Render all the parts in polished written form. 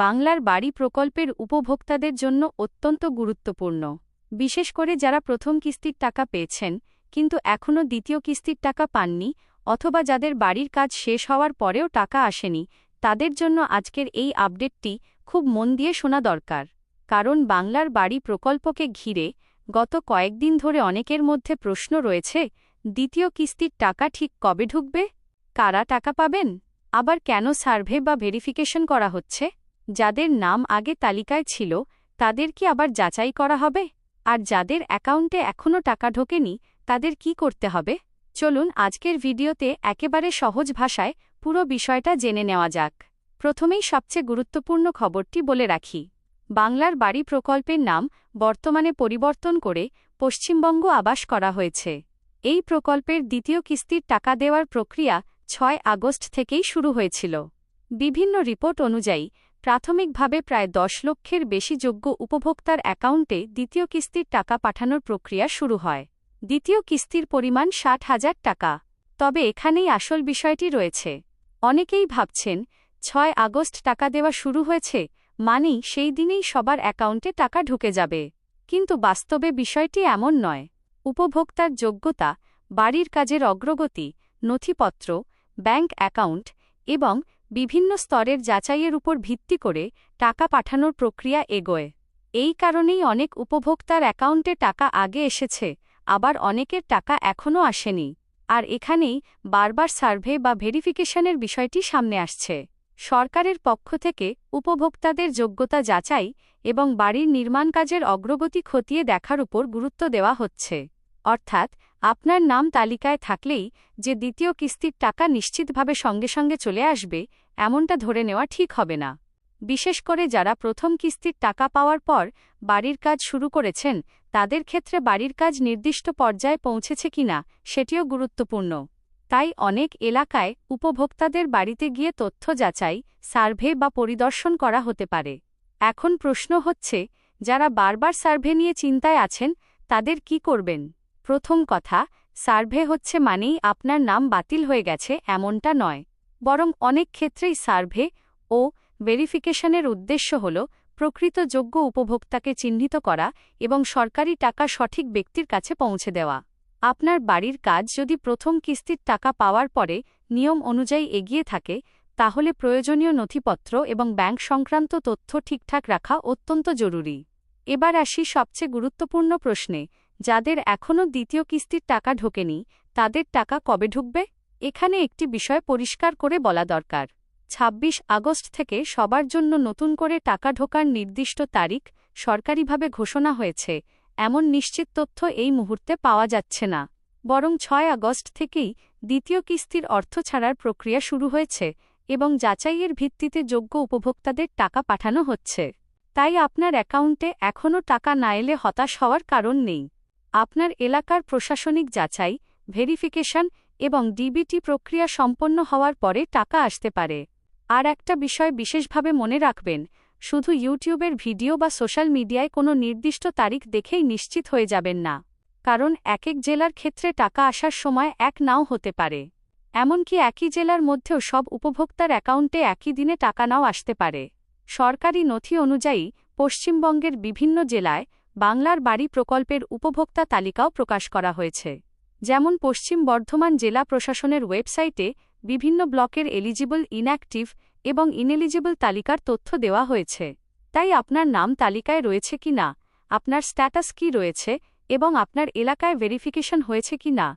বাংলার বাড়ি প্রকল্পের উপভোক্তাদের জন্য অত্যন্ত গুরুত্বপূর্ণ। বিশেষ করে যারা প্রথম কিস্তির টাকা পেয়েছেন কিন্তু এখনও দ্বিতীয় কিস্তির টাকা পাননি, অথবা যাদের বাড়ির কাজ শেষ হওয়ার পরেও টাকা আসেনি, তাদের জন্য আজকের এই আপডেটটি খুব মন দিয়ে শোনা দরকার। কারণ বাংলার বাড়ি প্রকল্পকে ঘিরে গত কয়েকদিন ধরে অনেকের মধ্যে প্রশ্ন রয়েছে, দ্বিতীয় কিস্তির টাকা ঠিক কবে ঢুকবে, কারা টাকা পাবেন, আবার কেন সার্ভে বা ভেরিফিকেশন করা হচ্ছে, যাদের নাম আগে তালিকায় ছিল তাদের কি আবার যাচাই করা হবে, আর যাদের অ্যাকাউন্টে এখনও টাকা ঢোকেনি তাদের কি করতে হবে। চলুন আজকের ভিডিওতে একেবারে সহজ ভাষায় পুরো বিষয়টা জেনে নেওয়া যাক। প্রথমেই সবচেয়ে গুরুত্বপূর্ণ খবরটি বলে রাখি, বাংলার বাড়ি প্রকল্পের নাম বর্তমানে পরিবর্তন করে পশ্চিমবঙ্গ আবাস করা হয়েছে। এই প্রকল্পের দ্বিতীয় কিস্তির টাকা দেওয়ার প্রক্রিয়া 6 আগস্ট থেকেই শুরু হয়েছিল। বিভিন্ন রিপোর্ট অনুযায়ী প্রাথমিকভাবে প্রায় 10 লক্ষের বেশি যোগ্য উপভোক্তার অ্যাকাউন্টে দ্বিতীয় কিস্তির টাকা পাঠানোর প্রক্রিয়া শুরু হয়। দ্বিতীয় কিস্তির পরিমাণ 60,000 টাকা। তবে এখানেই আসল বিষয়টি রয়েছে। অনেকেই ভাবছেন 6 আগস্ট টাকা দেওয়া শুরু হয়েছে মানেই সেই দিনেই সবার অ্যাকাউন্টে টাকা ঢুকে যাবে। কিন্তু বাস্তবে বিষয়টি এমন নয়। উপভোক্তার যোগ্যতা, বাড়ির কাজের অগ্রগতি, নথিপত্র, ব্যাংক অ্যাকাউন্ট এবং বিভিন্ন স্তরের যাচাইয়ের উপর ভিত্তি করে টাকা পাঠানোর প্রক্রিয়া এগোয়। এই কারণেই অনেক উপভোক্তার অ্যাকাউন্টে টাকা আগে এসেছে, আবার অনেকের টাকা এখনও আসেনি। আর এখানেই বারবার সার্ভে বা ভেরিফিকেশনের বিষয়টি সামনে আসছে। সরকারের পক্ষ থেকে উপভোক্তাদের যোগ্যতা যাচাই এবং বাড়ির নির্মাণ কাজের অগ্রগতি খতিয়ে দেখার উপর গুরুত্ব দেওয়া হচ্ছে। অর্থাৎ আপনার নাম তালিকায় থাকলেই যে দ্বিতীয় কিস্তির টাকা নিশ্চিতভাবে সঙ্গে সঙ্গে চলে আসবে, এমনটা ধরে নেওয়া ঠিক হবে না। বিশেষ করে যারা প্রথম কিস্তির টাকা পাওয়ার পর বাড়ির কাজ শুরু করেছেন, তাদের ক্ষেত্রে বাড়ির কাজ নির্দিষ্ট পর্যায়ে পৌঁছেছে কিনা সেটিও গুরুত্বপূর্ণ। তাই অনেক এলাকায় উপভোক্তাদের বাড়িতে গিয়ে তথ্য যাচাই, সার্ভে বা পরিদর্শন করা হতে পারে। এখন প্রশ্ন হচ্ছে, যারা বারবার সার্ভে নিয়ে চিন্তায় আছেন তাদের কি করবেন। প্রথম কথা, সার্ভে হচ্ছে মানেই আপনার নাম বাতিল হয়ে গেছে এমনটা নয়, বরং অনেক ক্ষেত্রেই সার্ভে ও ভেরিফিকেশনের উদ্দেশ্য হল প্রকৃত যোগ্য উপভোক্তাকে চিহ্নিত করা এবং সরকারি টাকা সঠিক ব্যক্তির কাছে পৌঁছে দেওয়া। আপনার বাড়ির কাজ যদি প্রথম কিস্তির টাকা পাওয়ার পরে নিয়ম অনুযায়ী এগিয়ে থাকে, তাহলে প্রয়োজনীয় নথিপত্র এবং ব্যাংক সংক্রান্ত তথ্য ঠিকঠাক রাখা অত্যন্ত জরুরি। এবার আসি সবচেয়ে গুরুত্বপূর্ণ প্রশ্নে, যাদের এখনও দ্বিতীয় কিস্তির টাকা ঢোকেনি তাদের টাকা কবে ঢুকবে। এখানে একটি বিষয় পরিষ্কার করে বলা দরকার, 26 আগস্ট থেকে সবার জন্য নতুন করে টাকা ঢোকার নির্দিষ্ট তারিখ সরকারিভাবে ঘোষণা হয়েছে এমন নিশ্চিত তথ্য এই মুহূর্তে পাওয়া যাচ্ছে না, বরং 6 আগস্ট থেকেই দ্বিতীয় কিস্তির অর্থ ছাড়ার প্রক্রিয়া শুরু হয়েছে এবং যাচাইয়ের ভিত্তিতে যোগ্য উপভোক্তাদের টাকা পাঠানো হচ্ছে। তাই আপনার অ্যাকাউন্টে এখনও টাকা না এলে হতাশ হওয়ার কারণ নেই। আপনার এলাকার প্রশাসনিক যাচাই, ভেরিফিকেশন এবং ডিবিটি প্রক্রিয়া সম্পন্ন হওয়ার পরে টাকা আসতে পারে। আর একটা বিষয় বিশেষভাবে মনে রাখবেন, শুধু ইউটিউবের ভিডিও বা সোশ্যাল মিডিয়ায় কোনো নির্দিষ্ট তারিখ দেখেই নিশ্চিত হয়ে যাবেন না। কারণ এক জেলার ক্ষেত্রে টাকা আসার সময় এক নাও হতে পারে। এমনকি একই জেলার মধ্যেও সব উপভোক্তার অ্যাকাউন্টে একই দিনে টাকা নাও আসতে পারে। সরকারি নথি অনুযায়ী পশ্চিমবঙ্গের বিভিন্ন জেলায় বাংলার বাড়ি প্রকল্পের উপভোক্তা তালিকাও প্রকাশ করা হয়েছে। যেমন পশ্চিম বর্ধমান জেলা প্রশাসনের ওয়েবসাইটে বিভিন্ন ব্লকের এলিজিবল, ইনঅ্যাক্টিভ এবং ইনএলিজিবল তালিকার তথ্য দেওয়া হয়েছে। তাই আপনার নাম তালিকায় রয়েছে কি না, আপনার স্ট্যাটাস কি রয়েছে এবং আপনার এলাকায় ভেরিফিকেশন হয়েছে কি না,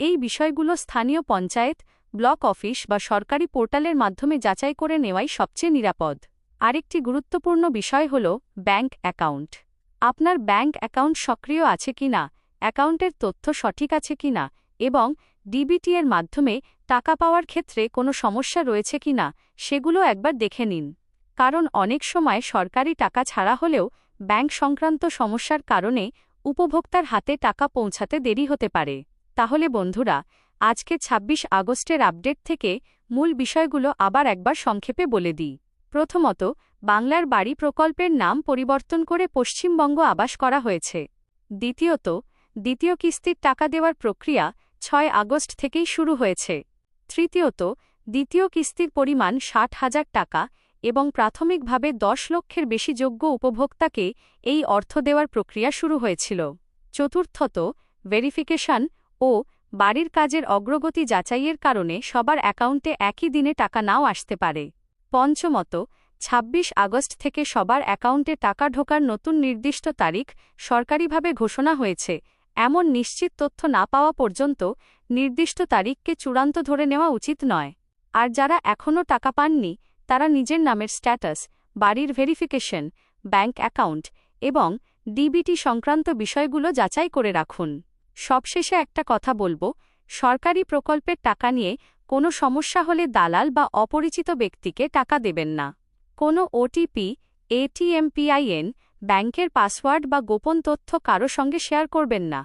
এই বিষয়গুলো স্থানীয় পঞ্চায়েত, ব্লক অফিস বা সরকারি পোর্টালের মাধ্যমে যাচাই করে নেওয়াই সবচেয়ে নিরাপদ। আরেকটি গুরুত্বপূর্ণ বিষয় হল ব্যাংক অ্যাকাউন্ট। আপনার ব্যাংক অ্যাকাউন্ট সক্রিয় আছে কিনা, অ্যাকাউন্টের তথ্য সঠিক আছে কিনা এবং ডিবিটি এর মাধ্যমে টাকা পাওয়ার ক্ষেত্রে কোনো সমস্যা রয়েছে কিনা সেগুলো একবার দেখে নিন। কারণ অনেক সময় সরকারি টাকা ছাড়া হলেও ব্যাংক সংক্রান্ত সমস্যার কারণে উপভোক্তার হাতে টাকা পৌঁছাতে দেরি হতে পারে। তাহলে বন্ধুরা, আজকে 26 আগস্টের আপডেট থেকে মূল বিষয়গুলো আবার একবার সংক্ষেপে বলে দিই। প্রথমত, বাংলার বাড়ি প্রকল্পের নাম পরিবর্তন করে পশ্চিমবঙ্গ আবাস করা হয়েছে। দ্বিতীয়ত, দ্বিতীয় কিস্তির টাকা দেওয়ার প্রক্রিয়া 6 আগস্ট থেকেই শুরু হয়েছে। তৃতীয়ত, দ্বিতীয় কিস্তির পরিমাণ 60,000 টাকা এবং প্রাথমিকভাবে 10 লক্ষের বেশি যোগ্য উপভোক্তাকে এই অর্থ দেওয়ার প্রক্রিয়া শুরু হয়েছিল। চতুর্থত, ভেরিফিকেশন ও বাড়ির কাজের অগ্রগতি যাচাইয়ের কারণে সবার অ্যাকাউন্টে একই দিনে টাকা নাও আসতে পারে। পঞ্চমত, 26 আগস্ট থেকে সবার অ্যাকাউন্টে টাকা ঢোকার নতুন নির্দিষ্ট তারিখ সরকারিভাবে ঘোষণা হয়েছে। এমন নিশ্চিত তথ্য না পাওয়া পর্যন্ত নির্দিষ্ট তারিখকে চূড়ান্ত ধরে নেওয়া উচিত নয়। আর যারা এখনও টাকা পাননি, তারা নিজের নামের স্ট্যাটাস, বাড়ির ভেরিফিকেশন, ব্যাংক অ্যাকাউন্ট এবং ডিবিটি সংক্রান্ত বিষয়গুলো যাচাই করে রাখুন। সবশেষে একটা কথা বলবো, সরকারি প্রকল্পের টাকা নিয়ে কোনো সমস্যা হলে দালাল বা অপরিচিত ব্যক্তিকে টাকা দেবেন না। কোনো ওটিপি, এটিএম পিন, ব্যাংকের পাসওয়ার্ড বা গোপন তথ্য কারো সঙ্গে শেয়ার করবেন না।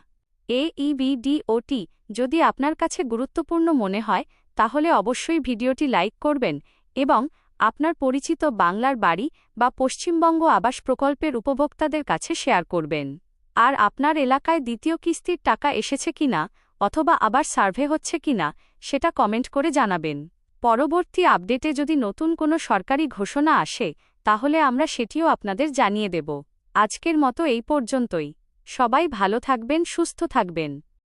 এইবিডিওটি যদি আপনার কাছে গুরুত্বপূর্ণ মনে হয় তাহলে অবশ্যই ভিডিওটি লাইক করবেন এবং আপনার পরিচিত বাংলার বাড়ি বা পশ্চিমবঙ্গ আবাস প্রকল্পের উপভোক্তাদের কাছে শেয়ার করবেন। আর আপনার এলাকায় দ্বিতীয় কিস্তির টাকা এসেছে কিনা অথবা আবার সার্ভে হচ্ছে কিনা সেটা কমেন্ট করে জানাবেন। পরবর্তী আপডেটে যদি নতুন কোনো সরকারি ঘোষণা আসে তাহলে আমরা সেটিও আপনাদের জানিয়ে দেব। আজকের মতো এই পর্যন্তই। সবাই ভালো থাকবেন, সুস্থ থাকবেন।